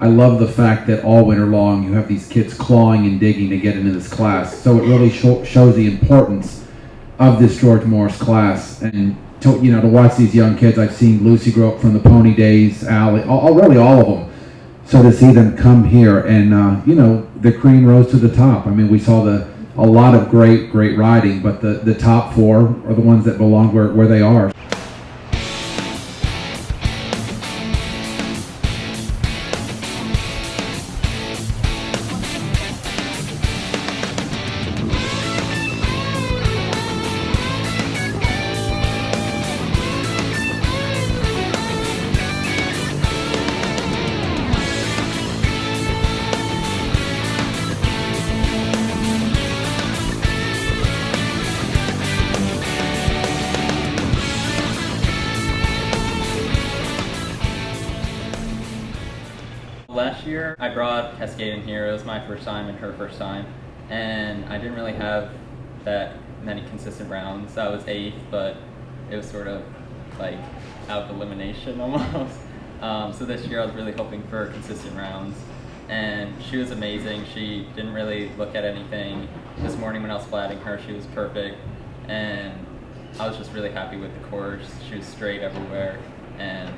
I love the fact that all winter long you have these kids clawing and digging to get into this class. So it really shows the importance of this George Morris class. And to watch these young kids, I've seen Lucy grow up from the pony days, Allie, really all of them. So to see them come here and, the cream rose to the top. I mean, we saw a lot of great riding, but the top four are the ones that belong where they are. Last year I brought Cascade in here. It was my first time and her first time, and I didn't really have that many consistent rounds. I was 8th, but it was sort of like out of elimination almost. So this year I was really hoping for consistent rounds, and she was amazing. She didn't really look at anything. This morning when I was flatting her, she was perfect, and I was just really happy with the course. She was straight everywhere, and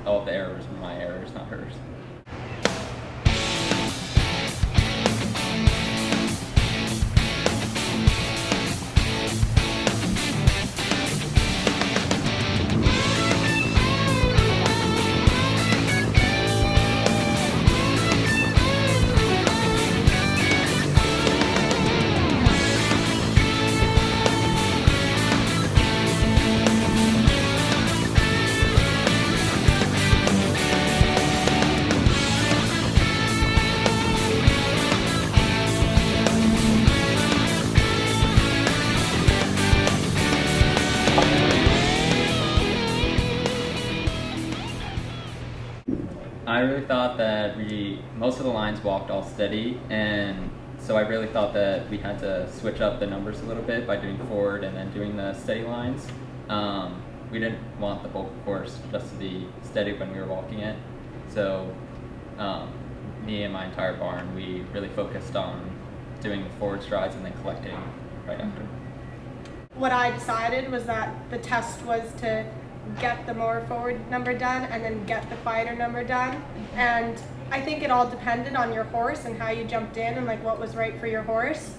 all of the errors were my errors, not hers. I really thought that most of the lines walked all steady, and so I really thought that we had to switch up the numbers a little bit by doing forward and then doing the steady lines. We didn't want the whole course just to be steady when we were walking it, so me and my entire barn, we really focused on doing the forward strides and then collecting right after. What I decided was that the test was to get the more forward number done and then get the quieter number done, and I think it all depended on your horse and how you jumped in and like what was right for your horse,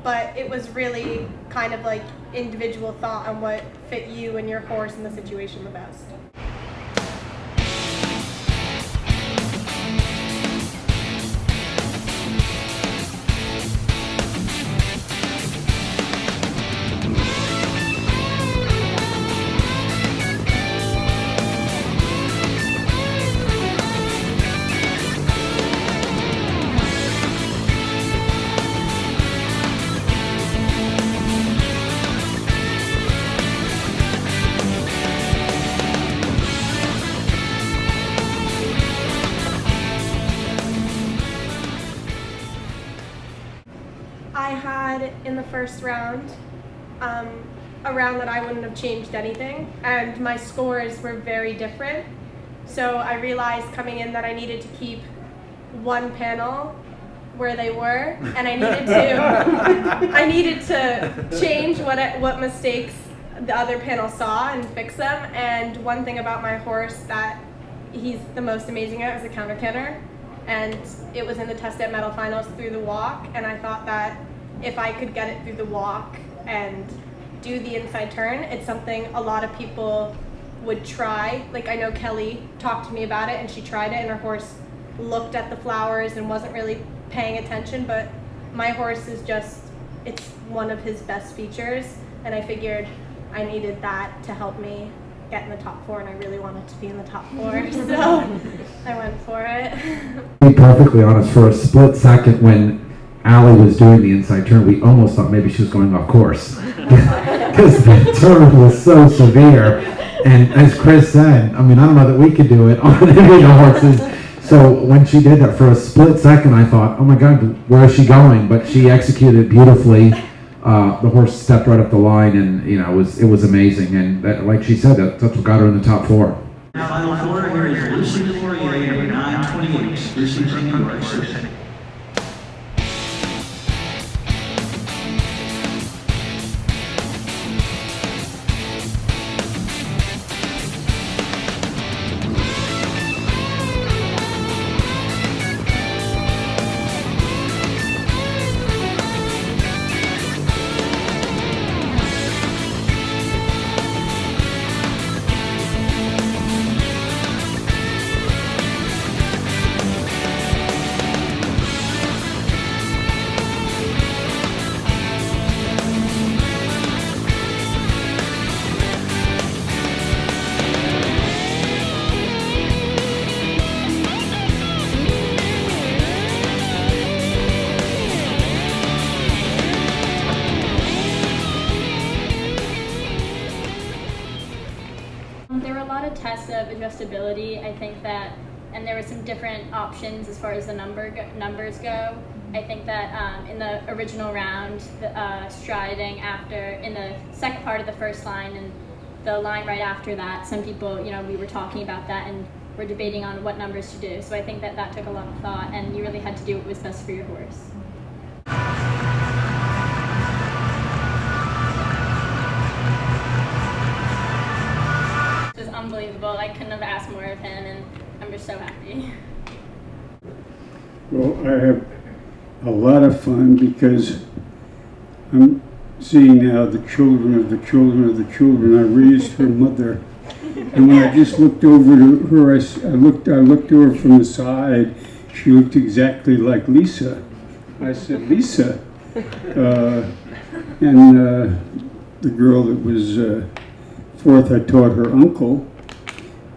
but it was really kind of like individual thought on what fit you and your horse and the situation the best. I had in the first round a round that I wouldn't have changed anything, and my scores were very different. So I realized coming in that I needed to keep one panel where they were, and I needed to change what mistakes the other panel saw and fix them. And one thing about my horse that he's the most amazing at is a counter canter, and it was in the test at medal finals through the walk, and I thought that if I could get it through the walk and do the inside turn, it's something a lot of people would try. Like I know Kelly talked to me about it and she tried it and her horse looked at the flowers and wasn't really paying attention, but my horse is it's one of his best features, and I figured I needed that to help me get in the top 4, and I really wanted to be in the top 4, so I went for it. To be perfectly honest, for a split second when Allie was doing the inside turn, we almost thought maybe she was going off course because the turn was so severe. And as Chris said, I mean, I don't know that we could do it on any of the horses. So when she did that, for a split second, I thought, oh my God, where is she going? But she executed it beautifully. The horse stepped right up the line, and it was amazing. And that, like she said, that's what got her in the top 4. Final 4 here is Lucy Laurier, number 920. Receiving devices. There were a lot of tests of adjustability. I think that, and there were some different options as far as the numbers go. I think that in the original round, striding after, in the second part of the first line and the line right after that, some people, we were talking about that and were debating on what numbers to do. So I think that that took a lot of thought, and you really had to do what was best for your horse. It was unbelievable. I couldn't have asked more of him, and I'm just so happy. Well, I have a lot of fun because I'm seeing now the children of the children of the children. I raised her mother, and when I just looked over to her, I looked to her from the side. She looked exactly like Lisa. I said, Lisa, and the girl that was fourth, I taught her uncle,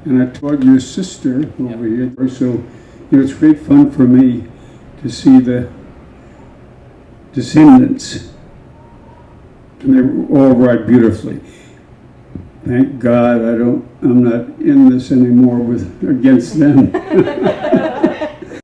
and I taught your sister over here. So, it's great fun for me to see the descendants, and they all ride beautifully. Thank God I'm not in this anymore against them.